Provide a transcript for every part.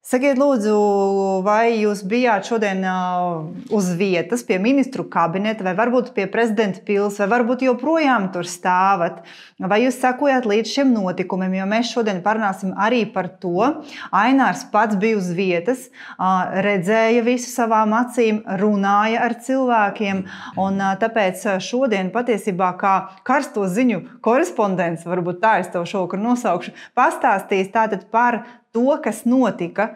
Sakiet, lūdzu, vai jūs bijāt šodien uz vietas pie ministru kabineta, vai varbūt pie prezidenta pils, vai varbūt joprojām tur stāvat? Vai jūs sekojat līdz šiem notikumiem, jo mēs šodien parunāsim arī par to. Ainārs pats bija uz vietas, redzēja visu savām acīm, runāja ar cilvēkiem, un tāpēc šodien patiesībā kā karsto ziņu korespondents, varbūt tā es tev šovakar nosaukšu, pastāstīs tātad par to, kas notika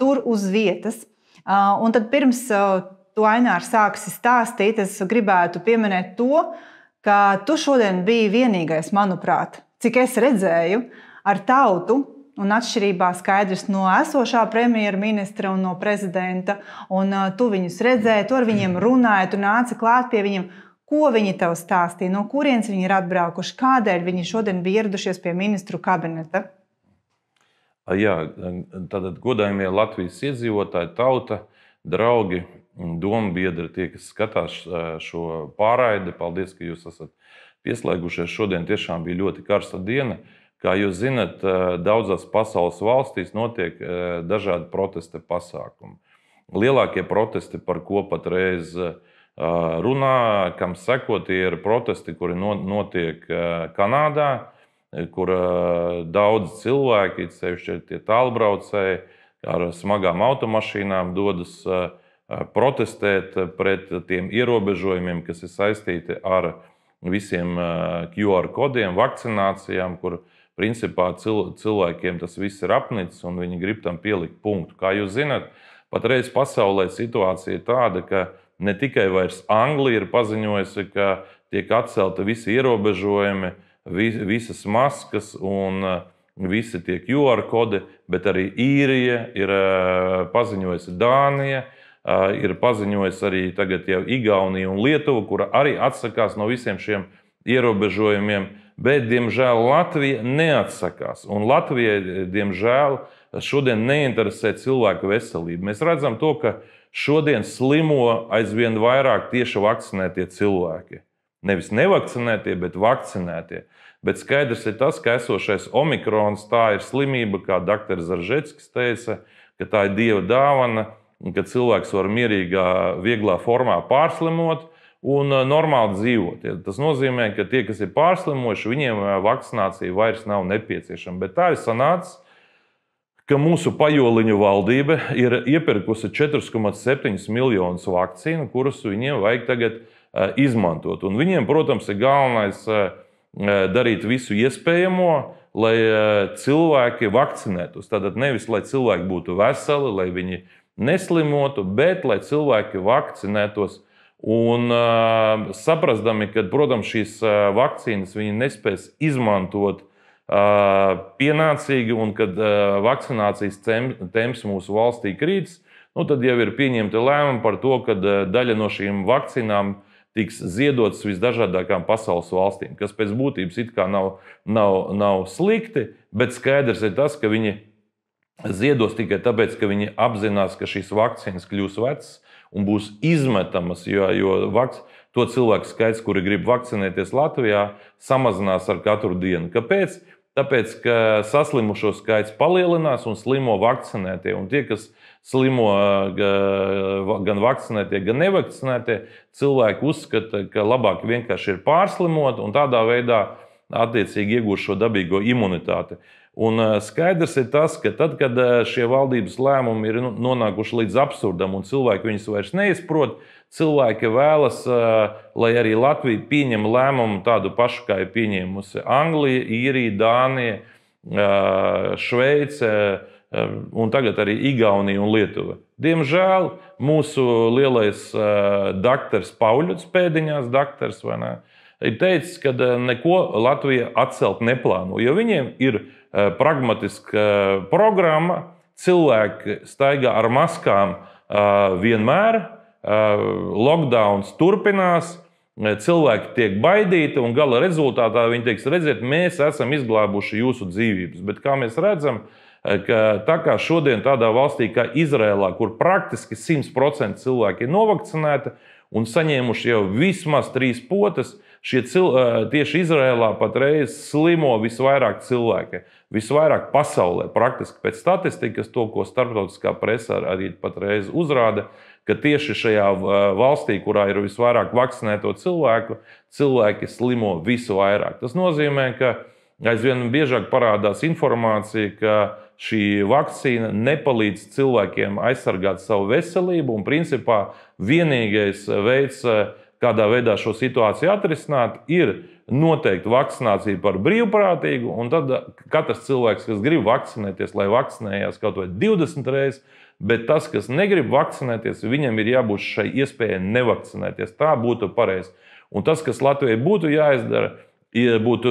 tur uz vietas. Un tad pirms to Ainārs sāksi stāstīt, es gribētu pieminēt to, ka tu šodien biji vienīgais, manuprāt, cik es redzēju, ar tautu, un atšķirībā skaidrs no esošā premjerministra un no prezidenta, un tu viņus redzēji, tu ar viņiem runāji, tu nāci klāt pie viņiem. Ko viņi tev stāstīja, no kurienes viņi ir atbraukuši, kādēļ viņi šodien bija ieradušies pie ministru kabineta? Jā, tātad godājumie Latvijas iedzīvotāji, tauta, draugi, dombiedri, tie, kas skatās šo pārraidi. Paldies, ka jūs esat pieslēgušies. Šodien tiešām bija ļoti karsta diena. Kā jūs zinat, daudzās pasaules valstīs notiek dažādi protesta pasākumi. Lielākie protesti, par ko patreiz runā, kam seko, tie ir protesti, kuri notiek Kanādā, kur daudz cilvēki, sevišķi tie tālbraucēji ar smagām automašīnām dodas protestēt pret tiem ierobežojumiem, kas ir saistīti ar visiem QR kodiem, vakcinācijām, kur principā cilvēkiem tas viss ir apnicis un viņi grib tam pielikt punktu. Kā jūs zināt, patreiz pasaulē situācija ir tāda, ka ne tikai vairs Anglija ir paziņojusi, ka tiek atcelti visi ierobežojumi, visas maskas un visi tie QR kodi, bet arī Īrija ir paziņojusi, Dānija ir paziņojusi arī tagad jau Igaunija un Lietuva, kura arī atsakās no visiem šiem ierobežojumiem, bet, diemžēl, Latvija neatsakās. Un Latvijai, diemžēl, šodien neinteresē cilvēku veselību. Mēs redzam to, ka šodien slimo aizvien vairāk tieši vakcinētie cilvēki. Nevis nevakcinētie, bet vakcinētie. Bet skaidrs ir tas, ka esošais omikrons tā ir slimība, kā dr. Zaržeckis teica, ka tā ir Dieva dāvana, ka cilvēks var mierīgā, vieglā formā pārslimot un normāli dzīvot. Tas nozīmē, ka tie, kas ir pārslimojuši, viņiem vakcinācija vairs nav nepieciešama. Bet tā ir sanācis, ka mūsu pajoliņu valdība ir iepirkusi 4,7 miljonus vakcīnu, kurus viņiem vajag tagad izmantot. Un viņiem, protams, ir galvenais darīt visu iespējamo, lai cilvēki vakcinētos. Tātad nevis, lai cilvēki būtu veseli, lai viņi neslimotu, bet lai cilvēki vakcinētos. Un saprastami, ka, protams, šīs vakcīnas viņi nespēs izmantot pienācīgi un kad vakcinācijas temps mūsu valstī krītas, tad jau ir pieņemti lēmumi par to, ka daļa no šīm vakcīnām tiks ziedotas visdažādākām pasaules valstīm, kas pēc būtības it kā nav slikti, bet skaidrs ir tas, ka viņi ziedos tikai tāpēc, ka viņi apzinās, ka šīs vakcīnas kļūs vecas un būs izmetamas, jo to cilvēku skaits, kuri grib vakcinēties Latvijā, samazinās ar katru dienu. Kāpēc? Tāpēc, ka saslimušo skaits palielinās un slimo vakcinētie. Un tie, kas slimo gan vakcinētie, gan nevakcinētie, cilvēki uzskata, ka labāk vienkārši ir pārslimot un tādā veidā attiecīgi iegūst šo dabīgo imunitāti. Un skaidrs ir tas, ka tad, kad šie valdības lēmumi ir nonākuši līdz absurdam un cilvēki viņus vairs neizprot, cilvēki vēlas, lai arī Latvija pieņem lēmumu tādu pašu, kā ir pieņēmusi Anglija, Īrija, Dānija, Šveice un tagad arī Igaunija un Lietuva. Diemžēl mūsu lielais daktars Pauļuts, pēdiņās daktars, vai ne, ir teicis, ka neko Latvija atcelt neplāno, jo viņiem ir pragmatiska programma, cilvēki staigā ar maskām vienmēr, lockdowns turpinās, cilvēki tiek baidīti un gala rezultātā viņi teiks, redziet, mēs esam izglābuši jūsu dzīvības. Bet kā mēs redzam, ka tā kā šodien tādā valstī kā Izrēlā, kur praktiski 100% cilvēki ir novakcinēti un saņēmuši jau vismaz 3 potes, tieši Izrēlā patreiz slimo visvairāk cilvēki. visvairāk pasaulē, praktiski pēc statistikas, to, ko starptautiskā presa arī patreiz uzrāda, ka tieši šajā valstī, kurā ir visvairāk vakcinēto cilvēku, cilvēki slimo visu vairāk. Tas nozīmē, ka aizvien biežāk parādās informācija, ka šī vakcīna nepalīdz cilvēkiem aizsargāt savu veselību, un principā vienīgais veids, kādā veidā šo situāciju atrisināt, ir noteikti vakcinācija par brīvprātīgu, un tad katrs cilvēks, kas grib vakcinēties, lai vakcinējās kaut vai 20 reizes, bet tas, kas negrib vakcinēties, viņam ir jābūt šai iespējai nevakcinēties. Tā būtu pareizi. Un tas, kas Latvijai būtu jāizdara, būtu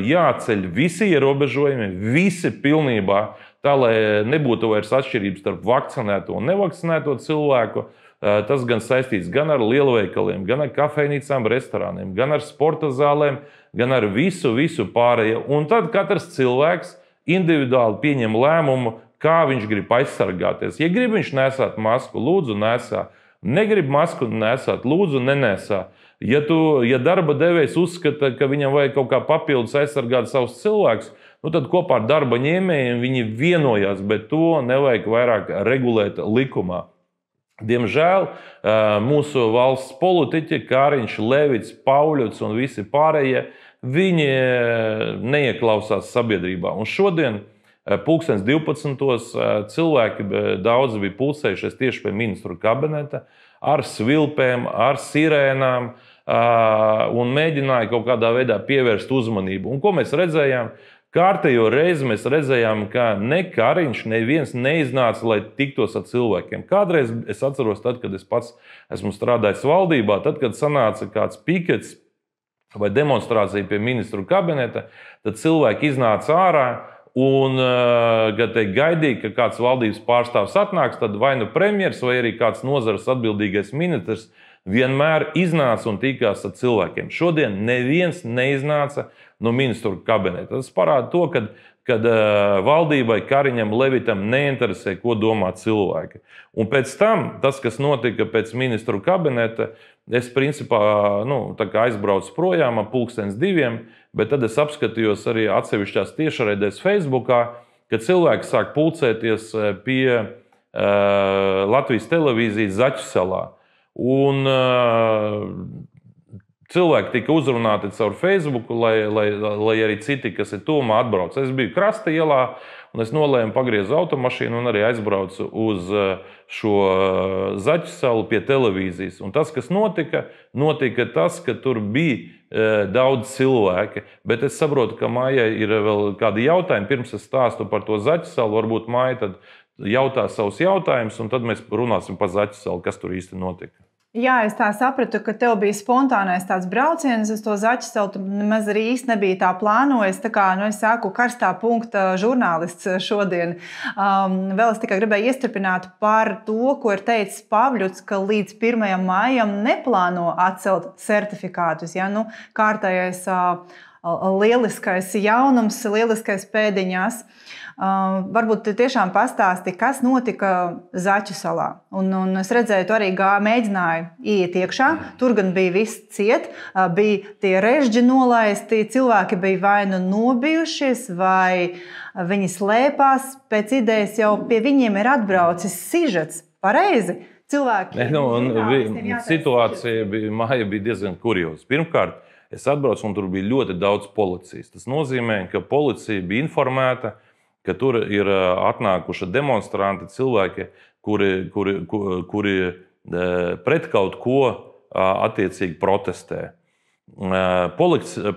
jāceļ visi ierobežojumi, visi pilnībā, tā, lai nebūtu vairs atšķirības starp vakcinēto un nevakcinēto cilvēku. Tas gan saistīts gan ar lielveikaliem, gan ar kafejnīcām, restorāniem, gan ar sporta zālēm, gan ar visu pārējo. Un tad katrs cilvēks individuāli pieņem lēmumu, kā viņš grib aizsargāties. Ja grib viņš nesāt masku, lūdzu nesā. Negrib masku nesāt, lūdzu nenesā. Ja darba devējs uzskata, ka viņam vajag kaut kā papildus aizsargāt savus cilvēkus, tad kopā ar darba ņēmējiem viņi vienojās, bet to nevajag vairāk regulēt likumā. Diemžēl mūsu valsts politiķi, Kāriņš, Levits, Pauļots un visi pārējie, viņi neieklausās sabiedrībā. Un šodien, 12. cilvēki daudzi bija pulcējušies tieši pie ministru kabineta ar svilpēm, ar sirēnām un mēģināja kaut kādā veidā pievērst uzmanību. Un ko mēs redzējām? Kārtējo reizi mēs redzējām, ka ne Kariņš, neviens neiznāca, lai tiktos ar cilvēkiem. Kādreiz es atceros, tad, kad es pats esmu strādājis valdībā, tad, kad sanāca kāds pikets vai demonstrācija pie ministru kabineta, tad cilvēki iznāca ārā un, kad gaidīja, ka kāds valdības pārstāvs atnāks, tad vai nu premjers vai arī kāds nozares atbildīgais ministrs vienmēr iznāca un tikās ar cilvēkiem. Šodien neviens neiznāca no ministru kabineta. Tas parāda to, kad valdībai, Kariņam, Levitam neinteresē, ko domā cilvēki. Un pēc tam, tas, kas notika pēc ministru kabineta, es principā tā kā aizbraucu projām ap 1:30, bet tad es apskatījos arī atsevišķās tiešraidēs Facebookā, kad cilvēki sāk pulcēties pie Latvijas televīzijas Zaķu salā. Un cilvēki tika uzrunāti caur Facebook, lai arī citi, kas ir tuvumā, atbrauc. Es biju Krasta ielā, un es nolēmu pagriezt automašīnu un arī aizbraucu uz šo Zaķu salu pie televīzijas. Un tas, kas notika tas, ka tur bija daudz cilvēki. Bet es saprotu, ka Mājai ir vēl kādi jautājumi. Pirms es stāstu par to Zaķu salu, varbūt Māja tad jautā savus jautājumus, un tad mēs runāsim par Zaķu salu, kas tur īsti notika. Jā, es tā sapratu, ka tev bija spontānais tāds brauciens uz to Zaķu salu. Tu nemaz arī īsti nebija tā plānojis. Tā kā es saku, karstā punkta žurnālists šodien. Vēl es tikai gribēju iestripināt par to, ko ir teicis Pavļots, ka līdz 1. maijam neplāno atcelt certifikātus. Ja? Kārtējais lieliskais jaunums, lieliskais pēdiņās. Varbūt tiešām pastāsti, kas notika Zaķu salā. Un es redzēju, tu arī mēģināji iet iekšā. Tur gan bija viss ciet, bija tie režģi nolaisti, cilvēki bija vai nu nobijušies, vai viņi slēpās. Pēc idejas jau pie viņiem ir atbraucis sižets. Pareizi? Cilvēki. Situācija Māja bija diezgan kurioza. Pirmkārt, es atbraucu un tur bija ļoti daudz policijas. Tas nozīmē, ka policija bija informēta, ka tur ir atnākuši demonstranti, cilvēki, kuri pret kaut ko attiecīgi protestē. Policija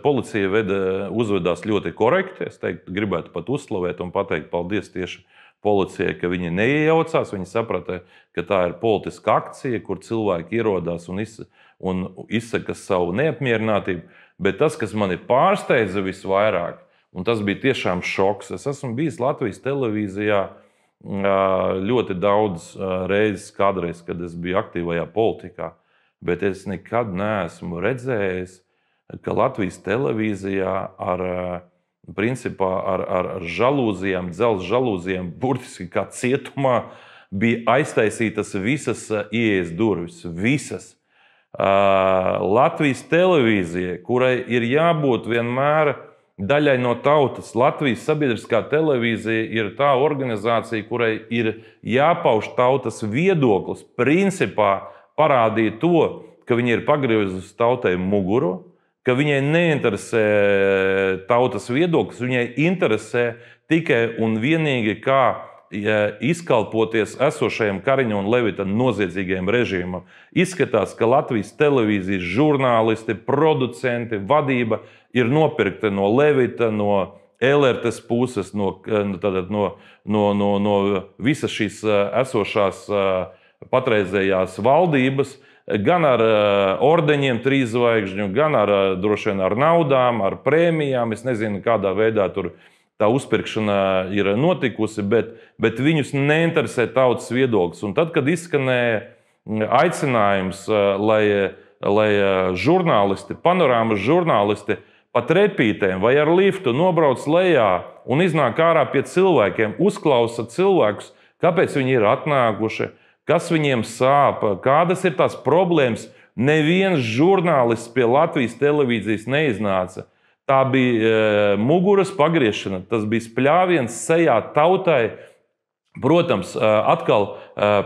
uzvedās ļoti korekti. Es gribētu pat uzslavēt un pateikt paldies tieši policijai, ka viņi neiejaucās. Viņi saprata, ka tā ir politiska akcija, kur cilvēki ierodās un izsaka savu neapmierinātību. Bet tas, kas mani pārsteidza visvairāk, un tas bija tiešām šoks. Es esmu bijis Latvijas televīzijā ļoti daudz reizes, kādreiz, kad es biju aktīvajā politikā, bet es nekad neesmu redzējis, ka Latvijas televīzijā ar žalūzijām, dzelzs žalūzijām, burtiski kā cietumā, bija aiztaisītas visas ieejas durvis. Visas. Latvijas televīzija, kurai ir jābūt vienmēr daļai no tautas. Latvijas sabiedriskā televīzija ir tā organizācija, kurai ir jāpauž tautas viedoklis, principā parādīt to, ka viņi ir pagriezusi tautai muguru, ka viņai neinteresē tautas viedoklis, viņai interesē tikai un vienīgi kā izkalpoties esošajam Kariņa un Levita noziedzīgajam režīmam. Izskatās, ka Latvijas televīzijas žurnālisti, producenti, vadība ir nopirkta no Levita, no LRTs puses, no visas šīs esošās patreizējās valdības, gan ar ordeņiem 3 zvaigžņu, gan ar droši vien ar naudām, ar prēmijām. Es nezinu, kādā veidā tur tā uzpirkšana ir notikusi, bet viņus neinteresē tautas viedoklis. Un tad, kad izskanēja aicinājums, lai žurnālisti, panorāmas žurnālisti pa trepītēm vai ar liftu nobrauc lejā un iznāk ārā pie cilvēkiem, uzklausa cilvēkus, kāpēc viņi ir atnākuši, kas viņiem sāp, kādas ir tās problēmas, neviens žurnālists pie Latvijas televīzijas neiznāca. Tā bija muguras pagriešana, tas bija spļāviens sejā tautai. Protams, atkal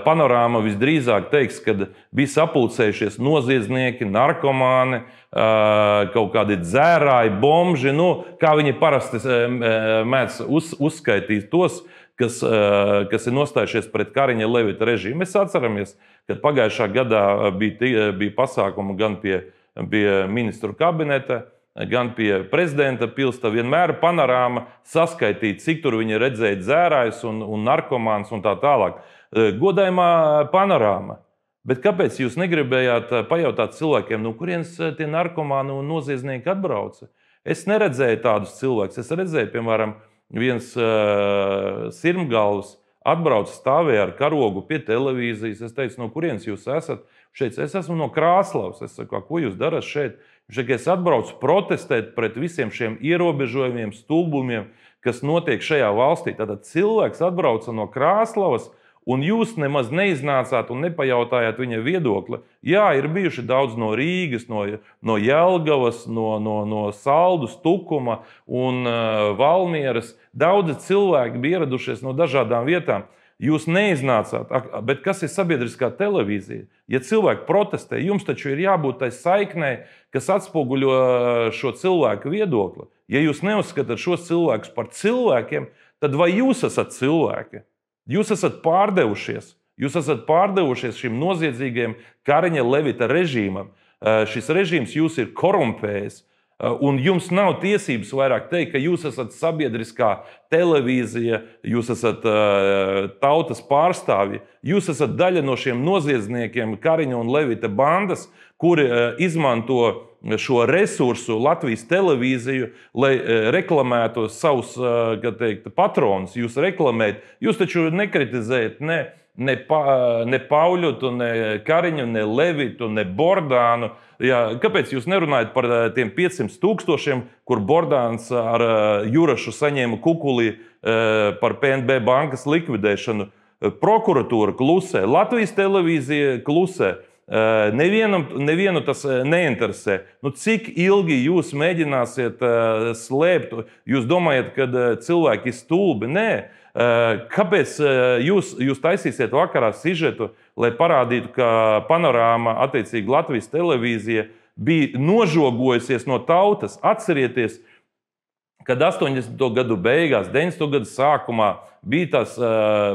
panorāma visdrīzāk teiks, ka bija sapulcējušies noziedznieki, narkomāni, kaut kādi dzērāji, bomži, kā viņi parasti mēdz uzskaitīt tos, kas ir nostājušies pret Kariņa Levita režīmu. Mēs atceramies, ka pagājušā gadā bija pasākumi gan pie ministru kabineta, gan pie prezidenta pilsta. Vienmēr panorāma saskaitīja, cik tur viņi redzēja dzērājus un narkomāns un tā tālāk. Godājumā panorāma. Bet kāpēc jūs negribējāt pajautāt cilvēkiem, no kurienes tie narkomāni un noziedznieki atbrauca? Es neredzēju tādus cilvēkus. Es redzēju, piemēram, viens sirmgalvs atbrauca, stāvēja ar karogu pie televīzijas. Es teicu, no kurienes jūs esat? Šeit es esmu no Krāslavas. Es saku, ko jūs darat šeit? Es atbraucu protestēt pret visiem šiem ierobežojumiem, stulbumiem, kas notiek šajā valstī. Tātad cilvēks atbrauca no Krāslavas, un jūs nemaz neiznācāt un nepajautājāt viņa viedokli. Jā, ir bijuši daudz no Rīgas, no Jelgavas, no Saldus, Tukuma un Valmieras. Daudzi cilvēki bija ieradušies no dažādām vietām. Jūs neiznācāt, bet kas ir sabiedriskā televīzija? Ja cilvēki protestē, jums taču ir jābūt tai saiknei, kas atspoguļo šo cilvēku viedokli. Ja jūs neuzskatāt šos cilvēkus par cilvēkiem, tad vai jūs esat cilvēki? Jūs esat pārdevušies. Jūs esat pārdevušies šim noziedzīgajam Kariņa Levita režīmam. Šis režīms jūs ir korumpējis. Un jums nav tiesības vairāk teikt, ka jūs esat sabiedriskā televīzija, jūs esat tautas pārstāvji, jūs esat daļa no šiem noziedzniekiem Kariņa un Levita bandas, kuri izmanto šo resursu Latvijas televīziju, lai reklamētu savus patronus. Jūs reklamējat, jūs taču nekritizējat ne Pauļutu, ne Kariņu, ne Levitu, ne Bordānu. Jā, kāpēc jūs nerunājat par tiem 500 000, kur Bordāns ar Jurašu saņēma kukulī par PNB bankas likvidēšanu? Prokuratūra klusē, Latvijas televīzija klusē. Nevienu tas neinteresē. Cik ilgi jūs mēģināsiet slēpt? Jūs domājat, ka cilvēki ir stulbi? Nē. Kāpēc jūs taisīsiet vakarā sižetu, lai parādītu, ka panorāma, attiecīgi Latvijas televīzija, bija nožogojusies no tautas? Atcerieties, kad 80. gadu beigās, 90. gadu sākumā bija tās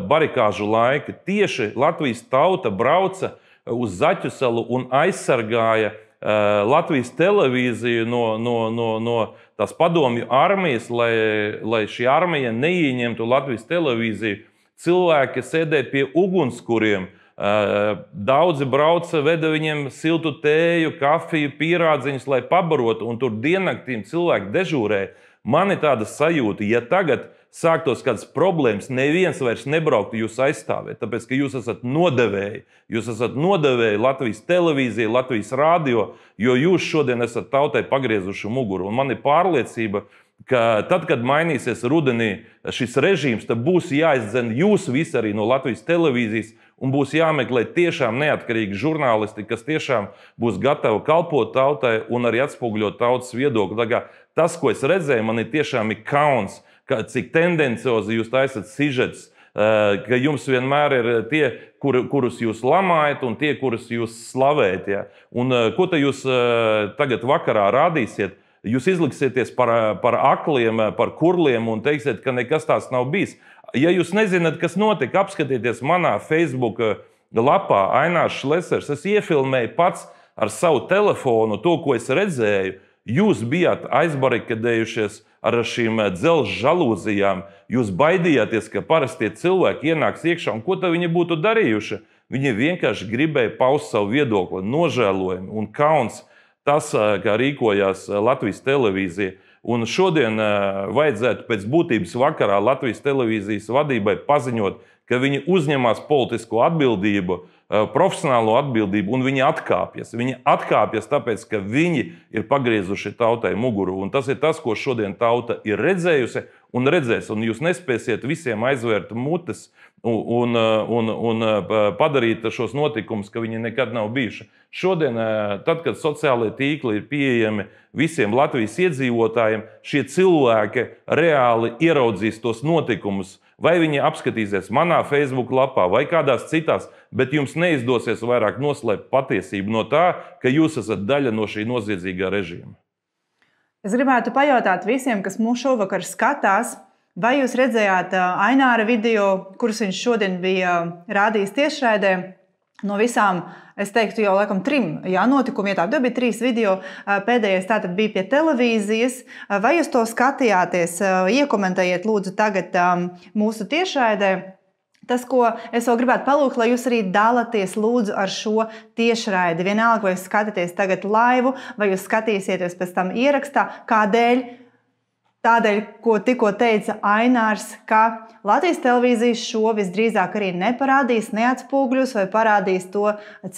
barikāžu laiki. Tieši Latvijas tauta brauca uz Zaķusalu un aizsargāja Latvijas televīziju no tās padomju armijas, lai šī armija neieņemtu Latvijas televīziju. Cilvēki sēdēja pie ugunskuriem, daudzi brauca, veda viņiem siltu tēju, kafiju, pīrādziņus, lai pabarotu, un tur diennaktīm cilvēki dežūrēja. Man ir tāda sajūta, ja tagad sāktos kādas problēmas, neviens vairs nebrauktu jūs aizstāvēt, tāpēc, ka jūs esat nodevēji. Jūs esat nodevēji Latvijas televīzijai, Latvijas radio, jo jūs šodien esat tautai pagriezuši muguru. Un man ir pārliecība, ka tad, kad mainīsies rudenī šis režīms, tad būs jāizdzen jūs visi arī no Latvijas televīzijas un būs jāmeklē tiešām neatkarīgi žurnālisti, kas tiešām būs gatavi kalpot tautai un arī atspoguļot tautas viedokli. Tā kā tas, ko es redzēju, man tiešām ir kauns, cik tendenciozi jūs taisat sižets, ka jums vienmēr ir tie, kurus jūs lamājat, un tie, kurus jūs slavējat. Ja? Un ko te jūs tagad vakarā rādīsiet? Jūs izliksieties par akliem, par kurliem un teiksiet, ka nekas tās nav bijis. Ja jūs nezināt, kas notika, apskatieties manā Facebook lapā Ainārs Šlesers. Es iefilmēju pats ar savu telefonu to, ko es redzēju. Jūs bijāt aizbarikadējušies ar šīm dzelža žalūzijām. Jūs baidījāties, ka parastie cilvēki ienāks iekšā, un ko tad viņi būtu darījuši? Viņi vienkārši gribēja paust savu viedokli, nožēlojumi un kauns tas, kā rīkojās Latvijas televīzija. Un šodien vajadzētu pēc būtības vakarā Latvijas televīzijas vadībai paziņot, ka viņi uzņemās politisko atbildību, profesionālo atbildību, un viņi atkāpjas. Viņi atkāpjas tāpēc, ka viņi ir pagriezuši tautai muguru. Un tas ir tas, ko šodien tauta ir redzējusi un redzēs. Un jūs nespēsiet visiem aizvērt mutes un padarīt šos notikumus, ka viņi nekad nav bijuši. Šodien, tad, kad sociālajie tīkli ir pieejami visiem Latvijas iedzīvotājiem, šie cilvēki reāli ieraudzīs tos notikumus. Vai viņi apskatīsies manā Facebook lapā vai kādās citās, bet jums neizdosies vairāk noslēpt patiesību no tā, ka jūs esat daļa no šī noziedzīgā režīma. Es gribētu pajautāt visiem, kas mūs šovakar skatās, vai jūs redzējāt Aināra video, kurus viņš šodien bija rādījis tiešraidē, no visām, es teiktu, jau laikam 3 notikumiem. Tā bija 3 video. Pēdējais tātad bija pie televīzijas. Vai jūs to skatījāties? Iekomentējiet lūdzu tagad mūsu tiešraidē. Tas, ko es vēl gribētu palūgt, lai jūs arī dalaties lūdzu ar šo tiešraidi. Vienalga, vai jūs skatāties tagad laivu, vai jūs skatīsieties pēc tam ierakstā. Kādēļ? Tādēļ, ko tikko teica Ainārs, ka Latvijas televīzija šo visdrīzāk arī neparādīs, neatspūgļus vai parādīs to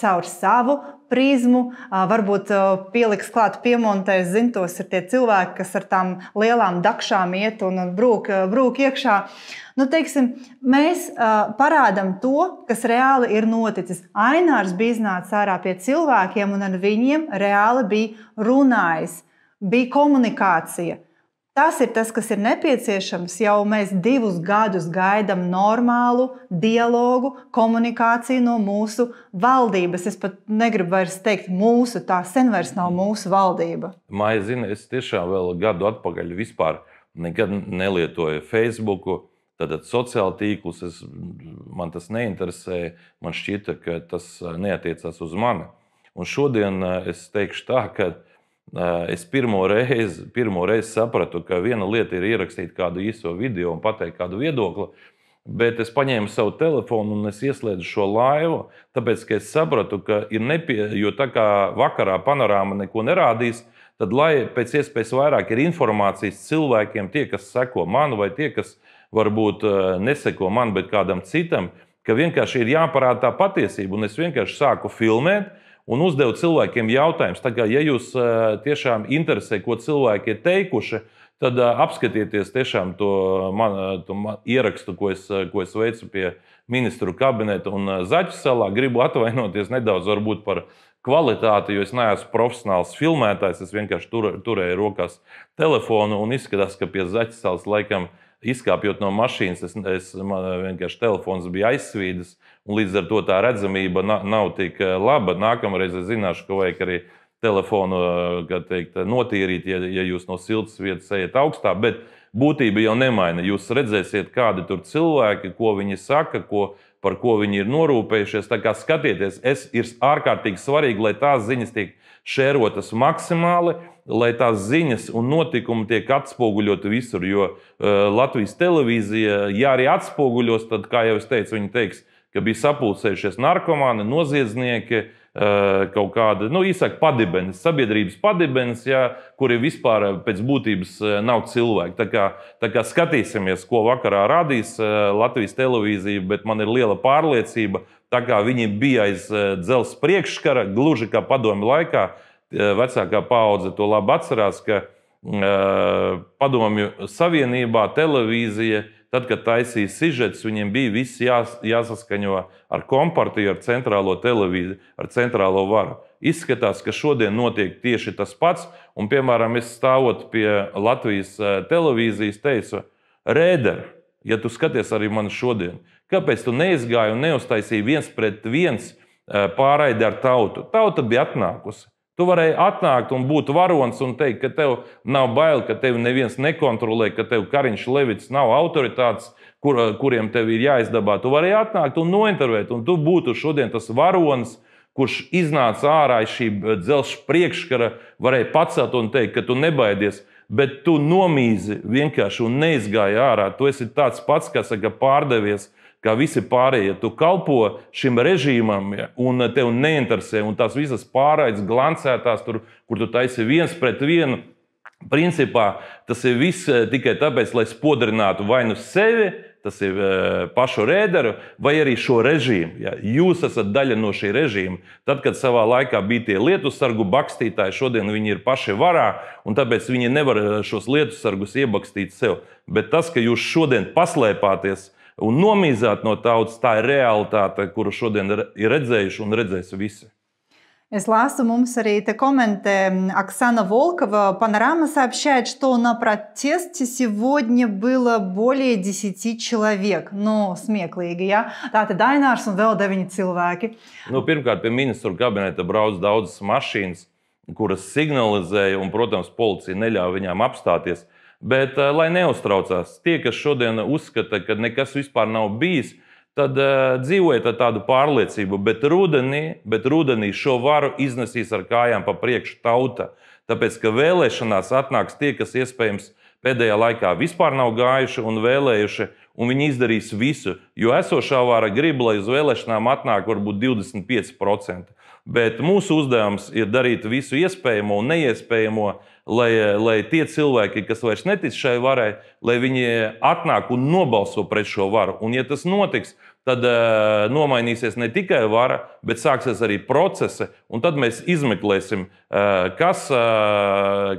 caur savu prizmu. Varbūt pieliks klāt piemontēs, tos ir tie cilvēki, kas ar tām lielām dakšām iet un brūk iekšā. Teiksim, mēs parādam to, kas reāli ir noticis. Ainārs bija iznācis ārā pie cilvēkiem un ar viņiem reāli bija runājis, bija komunikācija. Tas ir tas, kas ir nepieciešams. Jau mēs 2 gadus gaidām normālu dialogu, komunikāciju no mūsu valdības. Es pat negribu vairs teikt mūsu, tā sen vairs nav mūsu valdība. Maija zina, es tiešām vēl gadu atpakaļ vispār nekad nelietoju Facebooku, tātad sociāli tīklus. Man tas neinteresēja, man šķita, ka tas neatiecās uz mani. Un šodien es teikšu tā, ka es pirmo reizi sapratu, ka viena lieta ir ierakstīt kādu īso video un pateikt kādu viedokli, bet es paņēmu savu telefonu un es ieslēdzu šo laivu, tāpēc, ka es sapratu, ka jo tā kā vakarā panorāma neko nerādīs, tad lai pēc iespējas vairāk ir informācijas cilvēkiem, tie, kas seko man vai tie, kas varbūt neseko man, bet kādam citam, ka vienkārši ir jāparāda tā patiesība. Un es vienkārši sāku filmēt, un uzdevu cilvēkiem jautājumus. Tā kā, ja jūs tiešām interesē, ko cilvēki ir teikuši, tad apskatieties tiešām to ierakstu, ko es veicu pie ministru kabineta un Zaķu salā. Gribu atvainoties nedaudz varbūt par kvalitāti, jo es neesmu profesionāls filmētājs. Es vienkārši turēju rokās telefonu un izskatās, ka pie Zaķu salas laikam izkāpjot no mašīnas, man vienkārši telefons bija aizsvīdis, un līdz ar to tā redzamība nav tik laba. Nākamreiz es zināšu, ka vajag arī telefonu notīrīt, ja jūs no siltas vietas ejat augstā, bet būtība jau nemaina. Jūs redzēsiet, kādi tur cilvēki, ko viņi saka, par ko viņi ir norūpējušies. Tā kā skatieties, ir ārkārtīgi svarīgi, lai tās ziņas tiek šērotas maksimāli, lai tās ziņas un notikumi tiek atspoguļoti visur, jo Latvijas televīzija, ja arī atspoguļos, tad, kā jau es teicu, viņi teiks, ka bija sapulcējušies narkomāni, noziedznieki, kaut kāda, īsāk padibenis, sabiedrības padibenis, kuri vispār pēc būtības nav cilvēki. Tā kā skatīsimies, ko vakarā rādīs Latvijas televīzija, bet man ir liela pārliecība, tā kā viņi bija aiz dzelzs priekškara, gluži kā padomju laikā, vecākā paudze to labi atcerās, ka padomju savienībā televīzija, tad, kad taisīja sižetus, viņiem bija viss jāsaskaņo ar kompartiju, ar centrālo televīziju, ar centrālo varu. izskatās, ka šodien notiek tieši tas pats. Un, piemēram, es stāvot pie Latvijas televīzijas teicu, Rēder, ja tu skaties arī mani šodien, kāpēc tu neizgāji un neuztaisīji 1-pret-1 pārraidi ar tautu? Tauta bija atnākusi. Tu varēji atnākt un būt varonis un teikt, ka tev nav bail, ka tevi neviens nekontrolē, ka tev Kariņš Levits nav autoritātes, kuriem tev ir jāizdabā. Tu varēji atnākt un nointervēt, un tu būtu šodien tas varonis, kurš iznāca ārā iz šī dzelzs priekškara, varēja pacelt un teikt, ka tu nebaidies, bet tu nomīzi vienkārši un neizgāji ārā. Tu esi tāds pats, kā saka, pārdevies, kā visi pārējie. Tu kalpo šim režīmam, un tev neinteresē, un tās visas pārraides glancētās, tur, kur tu taisi 1-pret-1. Principā tas ir viss tikai tāpēc, lai spodrinātu vai nu sevi, tas ir pašu Rēderu, vai arī šo režīmu. Ja? Jūs esat daļa no šī režīma. Tad, kad savā laikā bija tie lietusargu bakstītāji, šodien viņi ir paši varā, un tāpēc viņi nevar šos lietusargus iebakstīt sev. Bet tas, ka jūs šodien paslēpāties un nomīzāt no tautas, tā ir realitāte, kuru šodien ir redzējuši un redzēs visi. Es ласу, mums arī te комменте Оксана Волкова. Панорама сообщает, что на протесте сегодня было более 10 человек. Nu, smieklīgi, ja? Tātad Ainārs un vēl 9 cilvēki. Pirmkārt, pie ministru kabineta brauc daudzas mašīnas, kuras signalizēja, un, protams, policija neļauj viņām apstāties. Bet, lai neuztraucās, tie, kas šodien uzskata, ka nekas vispār nav bijis, tad dzīvojiet ar tādu pārliecību, bet rudenī šo varu iznesīs ar kājām pa priekšu tauta. Tāpēc, ka vēlēšanās atnāks tie, kas iespējams pēdējā laikā vispār nav gājuši un vēlējuši, un viņi izdarīs visu, jo esošā vara grib, lai uz vēlēšanām atnāk varbūt 25%. Bet mūsu uzdevums ir darīt visu iespējamo un neiespējamo, lai tie cilvēki, kas vairs netic šai varai, lai viņi atnāk un nobalso pret šo varu. Un, ja tas notiks, tad nomainīsies ne tikai vara, bet sāksies arī procesi, un tad mēs izmeklēsim, kas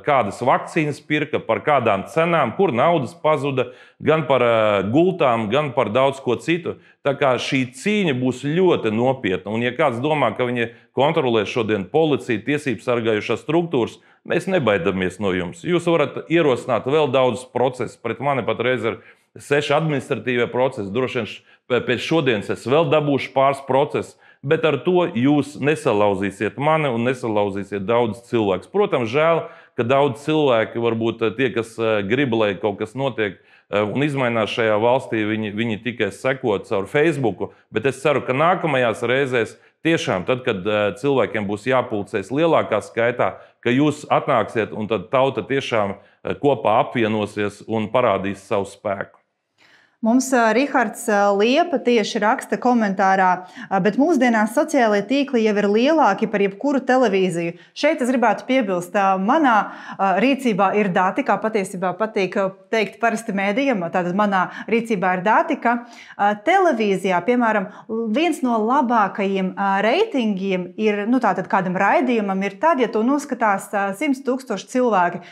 kādas vakcīnas pirka, par kādām cenām, kur naudas pazuda, gan par gultām, gan par daudz ko citu. Tā kā šī cīņa būs ļoti nopietna, un ja kāds domā, ka viņi kontrolē šodien policiju, tiesību sargājušās struktūras, mēs nebaidamies no jums. Jūs varat ierosināt vēl daudzus procesus, pret mani patreiz ir 6 administratīvie procesi, droši vien pēc šodienas es vēl dabūšu pāris procesus, bet ar to jūs nesalauzīsiet mani un nesalauzīsiet daudz cilvēkus. Protams, žēl, ka daudz cilvēki, varbūt tie, kas grib, lai kaut kas notiek un izmainās šajā valstī, viņi tikai seko caur Facebooku, bet es ceru, ka nākamajās reizēs tiešām, tad, kad cilvēkiem būs jāpulcēs lielākā skaitā, ka jūs atnāksiet un tad tauta tiešām kopā apvienosies un parādīs savu spēku. Mums Rihards Liepa tieši raksta komentārā, bet mūsdienās sociālajie tīkli jau ir lielāki par jebkuru televīziju. Šeit es gribētu piebilst, manā rīcībā ir dati, kā patiesībā patīk teikt parasti mēdījiem, tātad manā rīcībā ir dati, ka televīzijā, piemēram, viens no labākajiem reitingiem ir, tātad kādam raidījumam ir tad, ja to noskatās 100 000 cilvēki.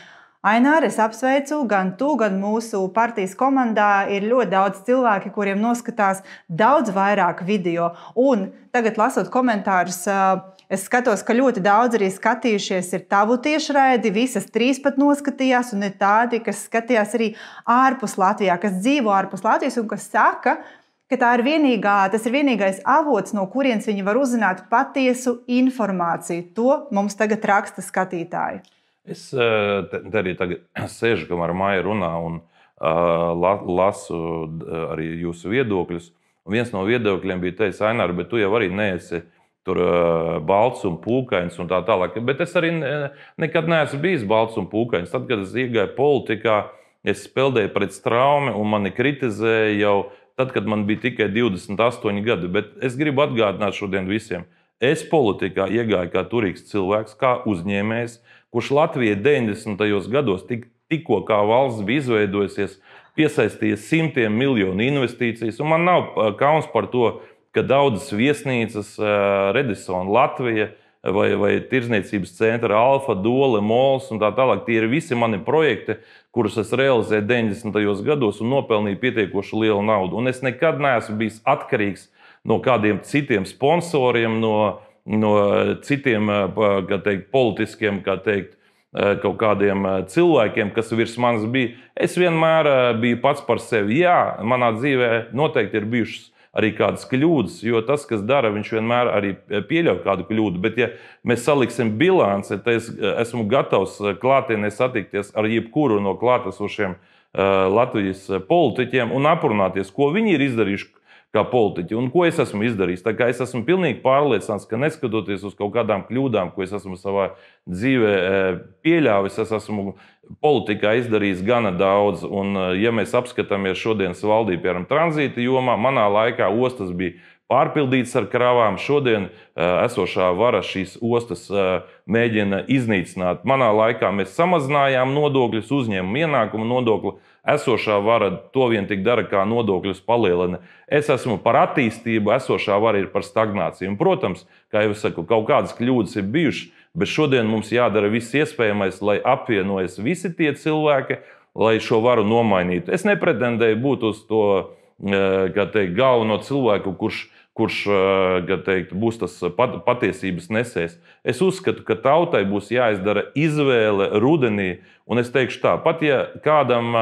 Ainār, es apsveicu, gan tu, gan mūsu partijas komandā ir ļoti daudz cilvēki, kuriem noskatās daudz vairāk video. Un tagad, lasot komentārus, es skatos, ka ļoti daudz arī skatījušies ir tavu tiešraidi, visas 3 pat noskatījās, un ir tādi, kas skatījās arī ārpus Latvijā, kas dzīvo ārpus Latvijas un kas saka, ka tas ir vienīgais avots, no kurienes viņi var uzzināt patiesu informāciju. To mums tagad raksta skatītāji. Es te arī tagad sēžu, kamēr Maija runā un lasu arī jūsu viedokļus. Un viens no viedokļiem bija teicis, Ainār, bet tu jau arī neesi tur balts un pūkains un tā tālāk. Bet es arī nekad neesmu bijis balts un pūkains. Tad, kad es iegāju politikā, es speldēju pret Straumi un mani kritizēja jau tad, kad man bija tikai 28 gadi. Bet es gribu atgādināt šodien visiem. Es politikā iegāju kā turīgs cilvēks, kā uzņēmējs, kurš Latvijai 90. gados tikko kā valsts bija izveidojusies, piesaistīja simtiem miljonu investīcijas. Un man nav kauns par to, ka daudzas viesnīcas, Redisona Latvija vai Tirdzniecības centra Alfa, Dole, Mols un tā tālāk, tie ir visi mani projekti, kurus es realizēju 90. gados un nopelnīju pietiekoši lielu naudu. Un es nekad neesmu bijis atkarīgs no kādiem citiem sponsoriem, no citiem politiskiem, kaut kādiem cilvēkiem, kas virs manis bija. Es vienmēr biju pats par sevi. Jā, manā dzīvē noteikti ir bijušas arī kādas kļūdas, jo tas, kas dara, viņš vienmēr arī pieļauj kādu kļūdu. Bet, ja mēs saliksim bilanci, tad es esmu gatavs klātienē satikties ar jebkuru no klātesošiem Latvijas politiķiem un aprunāties, ko viņi ir izdarījuši kā politiķi un ko es esmu izdarījis. Tā kā es esmu pilnīgi pārliecināts, ka neskatoties uz kaut kādām kļūdām, ko es esmu savā dzīvē pieļāvis, es esmu politikā izdarījis gana daudz. Un, ja mēs apskatāmies šodienas valdību, piemēram, tranzīta jomā, manā laikā ostas bija pārpildītas ar kravām. Šodien esošā vara šīs ostas mēģina iznīcināt. Manā laikā mēs samazinājām nodokļus, uzņēmumu ienākumu nodokli. Esošā vara to vien tik dara, kā nodokļus palielina. Es esmu par attīstību, esošā vara ir par stagnāciju. Un, protams, kā jau es saku, kaut kādas kļūdas ir bijušas, bet šodien mums jādara viss iespējamais, lai apvienojas visi tie cilvēki, lai šo varu nomainītu. Es nepretendēju būt uz to galveno cilvēku, kurš būs tas patiesības nesējs. Es uzskatu, ka tautai būs jāizdara izvēle rudenī, un es teikšu tā, pat ja kādam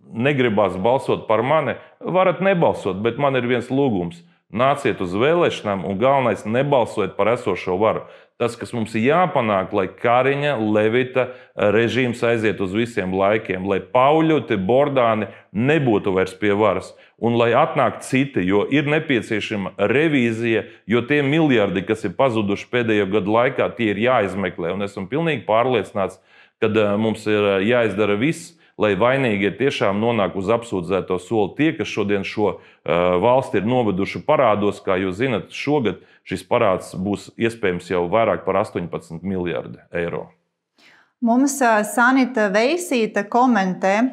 negribās balsot par mani, varat nebalsot, bet man ir viens lūgums. Nāciet uz vēlēšanām un galvenais nebalsojiet par esošo varu. Tas, kas mums ir jāpanāk, lai Kariņa, Levita režīms aiziet uz visiem laikiem, lai Pauļuti, Bordāni nebūtu vairs pie varas un lai atnāk citi, jo ir nepieciešama revīzija, jo tie miljardi, kas ir pazuduši pēdējo gadu laikā, tie ir jāizmeklē. Un esmu pilnīgi pārliecināts, ka mums ir jāizdara viss, lai vainīgie tiešām nonāk uz apsūdzēto soli. Tie, kas šodien šo valsti ir noveduši parādos, kā jūs zinat, šogad šis parāds būs iespējams jau vairāk par 18 miljardi eiro. Mums Sanita Veisīte komentē: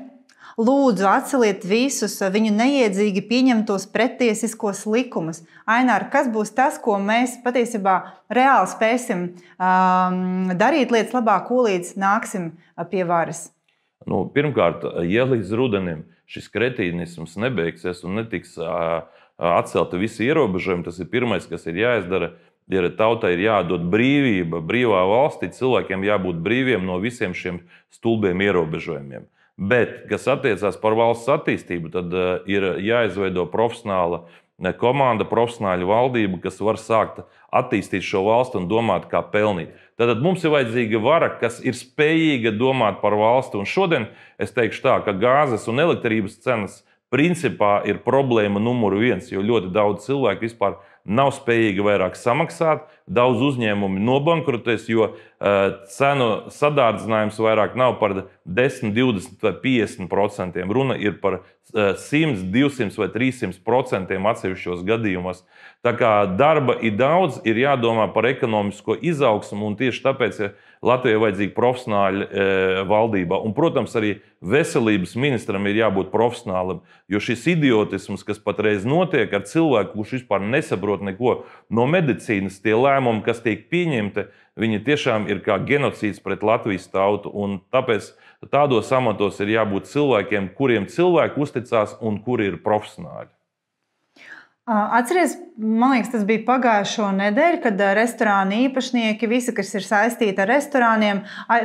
lūdzu, atceliet visus viņu neiedzīgi pieņemtos prettiesiskos likumus. Ainār, kas būs tas, ko mēs patiesībā reāli spēsim darīt lietas labā, ko līdz nāksim pie varas? Pirmkārt, ja līdz rudenim šis kretīnisms nebeigsies un netiks atcelti visi ierobežojumi, tas ir pirmais, kas ir jāizdara. Tautai ir jādod brīvība, brīvā valstī cilvēkiem jābūt brīviem no visiem šiem stulbiem ierobežojumiem. Bet, kas attiecās par valsts attīstību, tad ir jāizveido profesionāla komanda, profesionāļu valdība, kas var sākt attīstīt šo valstu un domāt, kā pelnīt. Tad mums ir vajadzīga vara, kas ir spējīga domāt par valsti. Un šodien es teikšu tā, ka gāzes un elektrības cenas principā ir problēma numur 1, jo ļoti daudz cilvēku vispār nav spējīgi vairāk samaksāt, daudz uzņēmumi nobankrotēs, jo cenu sadārdzinājums vairāk nav par 10, 20 vai 50%. Runa ir par 100, 200 vai 300% atsevišķos gadījumos. Tā kā darba ir daudz, ir jādomā par ekonomisko izaugsmu, un tieši tāpēc Latvijai vajadzīga profesionāļa valdībā. Un, protams, arī veselības ministram ir jābūt profesionālim, jo šis idiotisms, kas patreiz notiek ar cilvēku, kurš vispār nesaprot neko no medicīnas, tie lēmumi, kas tiek pieņemti, viņi tiešām ir kā genocīds pret Latvijas tautu. Un tāpēc tādos amatos ir jābūt cilvēkiem, kuriem cilvēki uzticās un kuri ir profesionāļi. Atceries, man liekas, tas bija pagājušo nedēļu, kad restorāna īpašnieki, visi, kas ir saistīti ar restorāniem,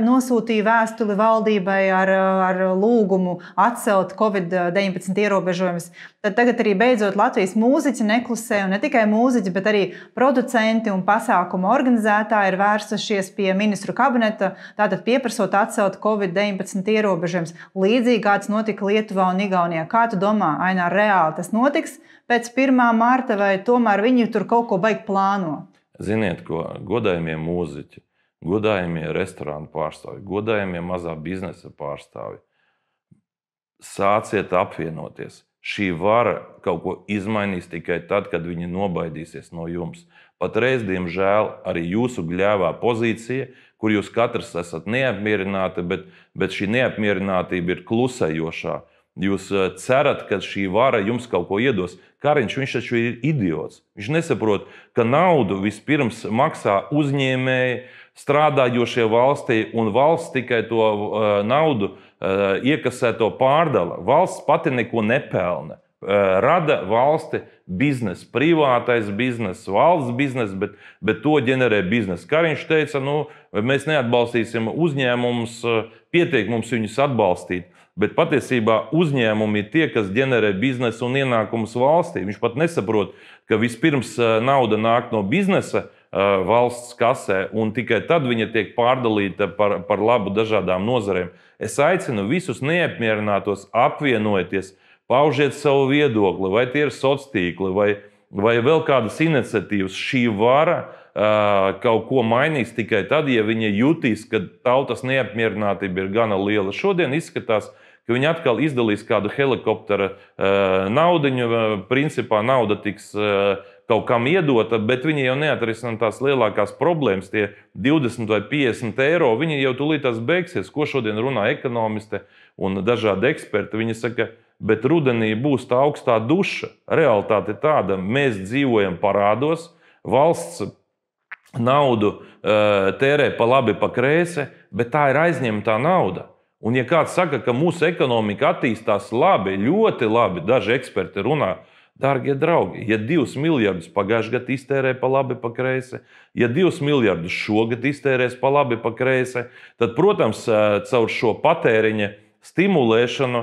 nosūtīja vēstuli valdībai ar lūgumu atcelt Covid-19 ierobežojumus. Tad tagad arī beidzot Latvijas mūziķi neklusē, un ne tikai mūziķi, bet arī producenti un pasākumu organizētāji ir vērsušies pie ministru kabineta, tātad pieprasot atcelt Covid-19 ierobežojumus. Līdzīgi kāds notika Lietuvā un Igaunijā. Kā tu domā, Ainār, reāli tas notiks pēc 1. marta, vai tomēr viņi tur kaut ko baigi plāno? Ziniet, ko godājumie mūziķi, godājumie restorānu pārstāvji, godājumie mazā biznesa pārstāvji, sāciet apvienoties. Šī vara kaut ko izmainīs tikai tad, kad viņi nobaidīsies no jums. Patreiz, diemžēl, arī jūsu gļēvā pozīcija, kur jūs katrs esat neapmierināti, bet šī neapmierinātība ir klusējošā. Jūs cerat, ka šī vara jums kaut ko iedos. Kariņš, viņš taču ir idiots. Viņš nesaprot, ka naudu vispirms maksā uzņēmēji, strādājošie valstī, un valsts tikai to naudu iekasē, to pārdala. Valsts pati neko nepelna. rada valsti biznesa, privātais bizness, valsts bizness, bet to ģenerē biznesa. Kariņš teica, mēs neatbalstīsim uzņēmumus, pietiek mums viņus atbalstīt. Bet patiesībā uzņēmumi ir tie, kas ģenerē biznesu un ienākumus valstī. Viņš pat nesaprot, ka vispirms nauda nāk no biznesa valsts kasē, un tikai tad viņa tiek pārdalīta par labu dažādām nozarēm. Es aicinu visus neapmierinātos apvienojieties, paužiet savu viedokli, vai tie ir sociāli, vai vēl kādas iniciatīvas. Šī vara kaut ko mainīs tikai tad, ja viņa jutīs, ka tautas neapmierinātība ir gana liela. Šodien izskatās, ka viņi atkal izdalīs kādu helikoptera naudiņu. Principā nauda tiks kaut kam iedota, bet viņi jau neatrisinās tās lielākās problēmas. Tie 20 vai 50 eiro, viņi jau tūlītās beigsies. Ko šodien runā ekonomisti un dažādi eksperti? Viņi saka, bet rudenī būs tā augstā duša. Realitāte ir tāda, mēs dzīvojam parādos, valsts naudu tērē pa labi, pa kreisi, bet tā ir aizņemtā nauda. Un ja kāds saka, ka mūsu ekonomika attīstās labi, ļoti labi, daži eksperti runā, dārgie draugi, ja 2 miljardus pagājušajā gadā iztērē pa labi, pa kreisi, ja 2 miljardus šogad iztērēs pa labi, pa kreisi, tad, protams, caur šo patēriņa stimulēšanu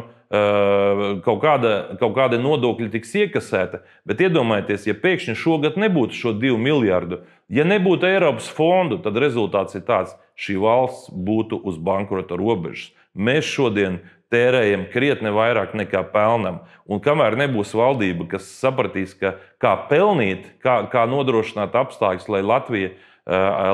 kaut kāda nodokļa tiks iekasēta. Bet iedomājieties, ja pēkšņi šogad nebūtu šo 2 miljardu, ja nebūtu Eiropas fondu, tad rezultāts ir tāds, šī valsts būtu uz bankrota robežas. Mēs šodien tērējam krietni vairāk nekā pelnam. Un kamēr nebūs valdība, kas sapratīs, kā pelnīt, kā nodrošināt apstākļus, lai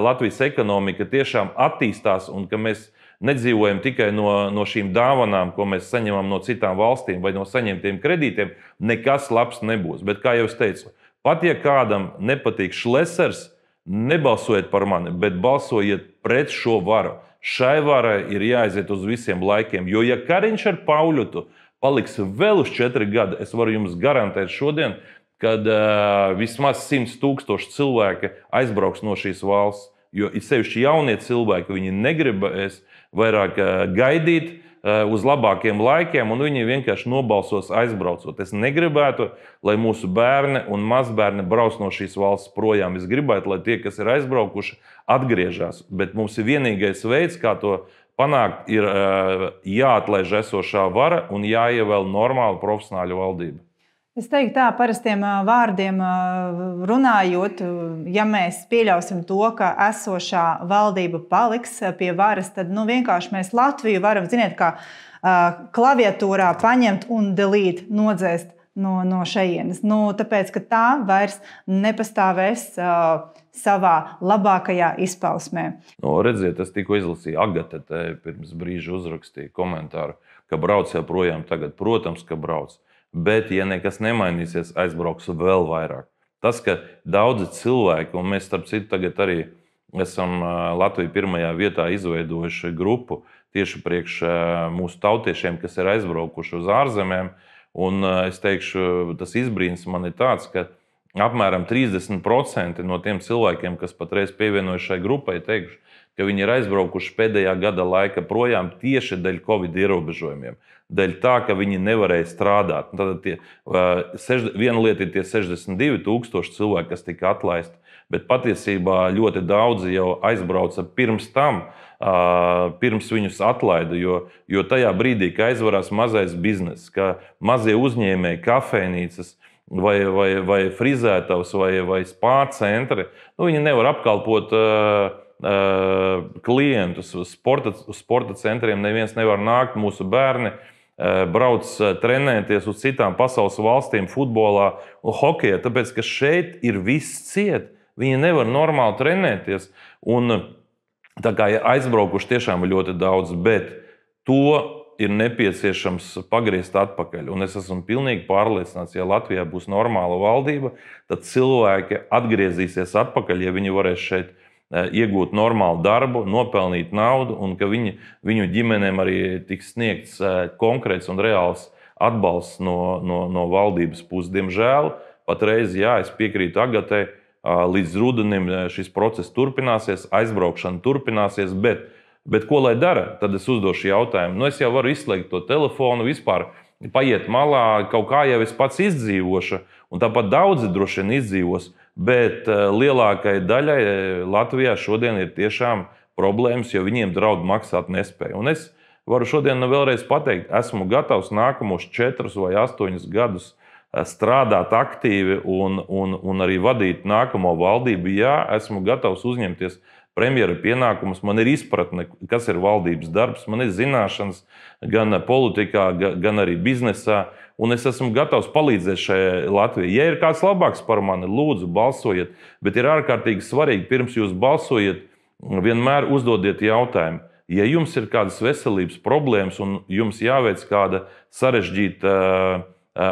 Latvijas ekonomika tiešām attīstās un ka mēs nedzīvojam tikai no šīm dāvanām, ko mēs saņemam no citām valstīm vai no saņemtiem kredītiem, nekas labs nebūs. Bet, kā jau es teicu, pat ja kādam nepatīk Šlesers, nebalsojiet par mani, bet balsojiet pret šo varu. Šai varai ir jāaiziet uz visiem laikiem, jo ja Kariņš ar Pauļutu paliks vēl uz 4 gadi, es varu jums garantēt šodien, kad vismaz 100 000 cilvēki aizbrauks no šīs valsts, jo it sevišķi jaunie cilvēki, viņi negribēs vairāk gaidīt uz labākiem laikiem, un viņi vienkārši nobalsos aizbraucot. Es negribētu, lai mūsu bērni un mazbērni brauc no šīs valsts projām. Es gribētu, lai tie, kas ir aizbraukuši, atgriežas. Bet mums ir vienīgais veids, kā to panākt, ir jāatlaiž esošā vara un jāievēl normāla profesionāļa valdība. Es teiktu tā, parastiem vārdiem runājot, ja mēs pieļausim to, ka esošā valdība paliks pie varas, tad vienkārši mēs Latviju varam, ziniet, kā klaviatūrā paņemt un delete, nodzēst no šejienes. Tāpēc, ka tā vairs nepastāvēs savā labākajā izpausmē. Redziet, es tikko izlasīju, Agate pirms brīža uzrakstīja komentāru, ka brauc joprojām tagad. Protams, ka brauc. Bet, ja nekas nemainīsies, aizbrauks vēl vairāk. Tas, ka daudzi cilvēki, un mēs starp citu tagad arī esam Latviju pirmajā vietā izveidojuši grupu tieši priekš mūsu tautiešiem, kas ir aizbraukuši uz ārzemēm, un es teikšu, tas izbrīns man ir tāds, ka apmēram 30% no tiem cilvēkiem, kas patreiz pievienojuši šai grupai, teikuši, ka viņi ir aizbraukuši pēdējā gada laika projām tieši dēļ Covid ierobežojumiem. Dēļ tā, ka viņi nevarēja strādāt. Tad viena lieta ir tie 62 000 cilvēki, kas tika atlaisti, bet patiesībā ļoti daudzi jau aizbrauca pirms tam, pirms viņus atlaida, jo tajā brīdī, kad aizvarās mazais bizness, ka mazie uzņēmēji, kafejnīcas, vai frizētavas, vai spā centri, viņi nevar apkalpot klientus. Uz sporta centriem neviens nevar nākt, mūsu bērni brauc trenēties uz citām pasaules valstīm futbolā un hokejā, tāpēc, ka šeit ir viss ciet. Viņi nevar normāli trenēties. Un tā kā aizbraukuši tiešām ir ļoti daudz, bet to ir nepieciešams pagriezt atpakaļ. Un es esmu pilnīgi pārliecināts, ja Latvijā būs normāla valdība, tad cilvēki atgriezīsies atpakaļ, ja viņi varēs šeit iegūt normālu darbu, nopelnīt naudu, un ka viņu ģimenēm arī tiks sniegts konkrēts un reāls atbalsts no valdības puses. Diemžēl, patreiz, jā, es piekrītu Agatei, līdz rudenim šis process turpināsies, aizbraukšana turpināsies, bet ko lai dara? Tad es uzdošu jautājumu. Es jau varu izslēgt to telefonu, vispār paiet malā, kaut kā jau es pats izdzīvošu, un tāpat daudzi droši vien izdzīvos, bet lielākai daļai Latvijā šodien ir tiešām problēmas, jo viņiem draud maksāt nespēju. Un es varu šodien vēlreiz pateikt, esmu gatavs nākamos 4 vai 8 gadus strādāt aktīvi un arī vadīt nākamo valdību. Jā, esmu gatavs uzņemties premjera pienākumus, man ir izpratne, kas ir valdības darbs, man ir zināšanas gan politikā, gan arī biznesā, un es esmu gatavs palīdzēt šai Latvijai. Ja ir kāds labāks par mani, lūdzu, balsojiet, bet ir ārkārtīgi svarīgi, pirms jūs balsojat, vienmēr uzdodiet jautājumu. Ja jums ir kādas veselības problēmas un jums jāveic kāda sarežģīta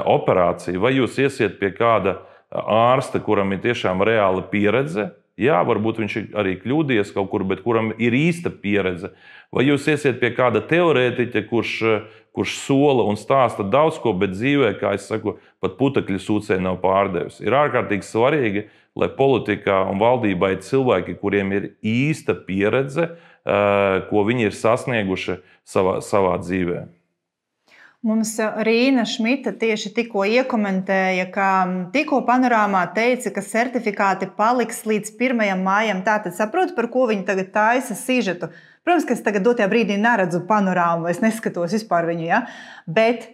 operācija, vai jūs iesiet pie kāda ārsta, kuram ir tiešām reāla pieredze, jā, varbūt viņš ir arī kļūdījies kaut kur, bet kuram ir īsta pieredze. Vai jūs iesiet pie kāda teorētiķa, kurš sola un stāsta daudz ko, bet dzīvē, kā es saku, pat putekļu sūcē nav pārdevis. Ir ārkārtīgi svarīgi, lai politikā un valdībā ir cilvēki, kuriem ir īsta pieredze, ko viņi ir sasnieguši savā dzīvē. Mums Rīna Šmita tieši tikko iekomentēja, ka tikko panorāmā teica, ka certifikāti paliks līdz 1. maijam. Tātad saprotu, par ko viņi tagad taisa sižetu. Protams, ka es tagad dotajā brīdī neredzu panorāmu, es neskatos vispār viņu, ja? Bet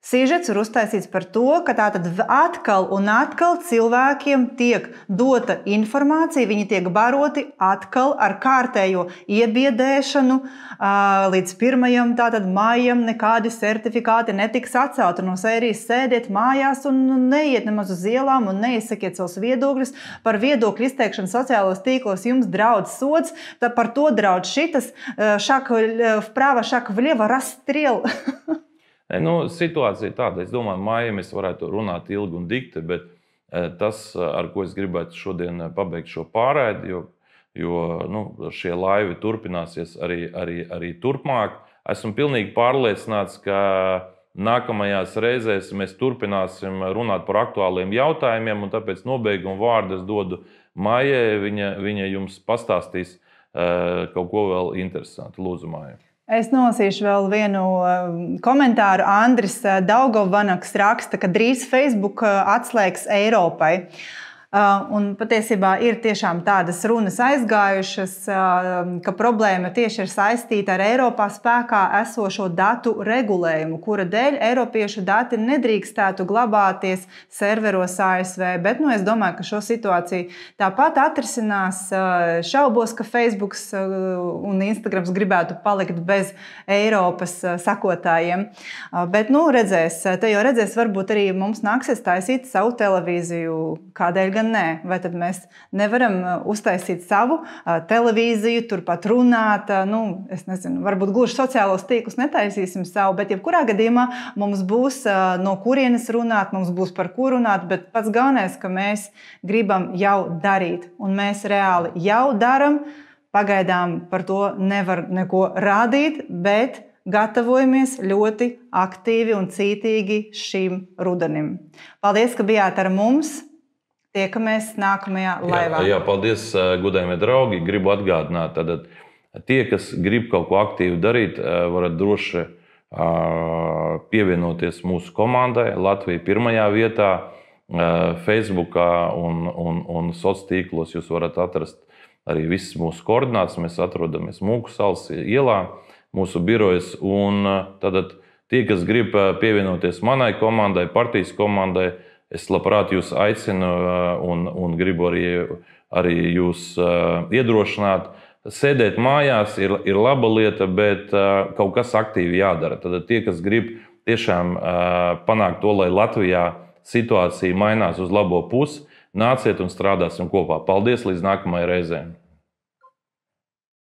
sižets ir uztaisīts par to, ka tātad atkal un atkal cilvēkiem tiek dota informācija, viņi tiek baroti atkal ar kārtējo iebiedēšanu līdz 1. maijam nekādi certifikāti netiks atcelti no sērijas sēdiet mājās un neiet nemaz uz ielām un neizsakiet savus viedokļus. Par viedokļu izteikšanu sociālos tīklos jums draudz sods, tad par to draudz šitas вправо, šak влево, расстрел. Situācija ir tāda. Es domāju, maijā mēs varētu runāt ilgi un dikti, bet tas, ar ko es gribētu šodien pabeigt šo pārraidi, jo šie laivi turpināsies arī turpmāk. Esmu pilnīgi pārliecināts, ka nākamajās reizēs mēs turpināsim runāt par aktuāliem jautājumiem, un tāpēc nobeigumu vārdu es dodu Maijai. Viņa jums pastāstīs kaut ko vēl interesantu. Lūdzu, Maija. Es nolasīšu vēl vienu komentāru. Andris Daugavvanaks raksta, ka drīz Facebook atslēgs Eiropai. Un patiesībā ir tiešām tādas runas aizgājušas, ka problēma tieši ir saistīta ar Eiropā spēkā esošo datu regulējumu, kura dēļ eiropiešu dati nedrīkstētu glabāties serveros ASV. Bet es domāju, ka šo situāciju tāpat atrisinās. Šaubos, ka Facebooks un Instagrams gribētu palikt bez Eiropas sakotājiem. Bet redzēs, te jau redzēs, varbūt arī mums nāksies taisīt savu televīziju. Kādēļ gan nē? Vai tad mēs nevaram uztaisīt savu televīziju, turpat runāt? Es nezinu, varbūt gluži sociālos tīklus netaisīsim savu, bet jebkurā gadījumā mums būs no kurienes runāt, mums būs par ko runāt, bet pats galvenais, ka mēs gribam jau darīt. Un mēs reāli jau daram. Pagaidām par to nevar neko rādīt, bet gatavojamies ļoti aktīvi un cītīgi šim rudenim. Paldies, ka bijāt ar mums! Tiekamies nākamajā laivā. Jā, paldies, godājumie draugi. Gribu atgādināt, tad tie, kas grib kaut ko aktīvi darīt, varat droši pievienoties mūsu komandai. Latvija 1. vietā, Facebookā un sociālos tīklos jūs varat atrast arī visas mūsu koordinātas. Mēs atrodamies Mūku salas ielā, mūsu birojas. Un tad tie, kas grib pievienoties manai komandai, partijas komandai, es labprāt jūs aicinu un gribu arī jūs iedrošināt. Sēdēt mājās ir laba lieta, bet kaut kas aktīvi jādara. Tad tie, kas grib tiešām panākt to, lai Latvijā situācija mainās uz labo pusi, nāciet un strādāsim kopā. Paldies līdz nākamajai reizei!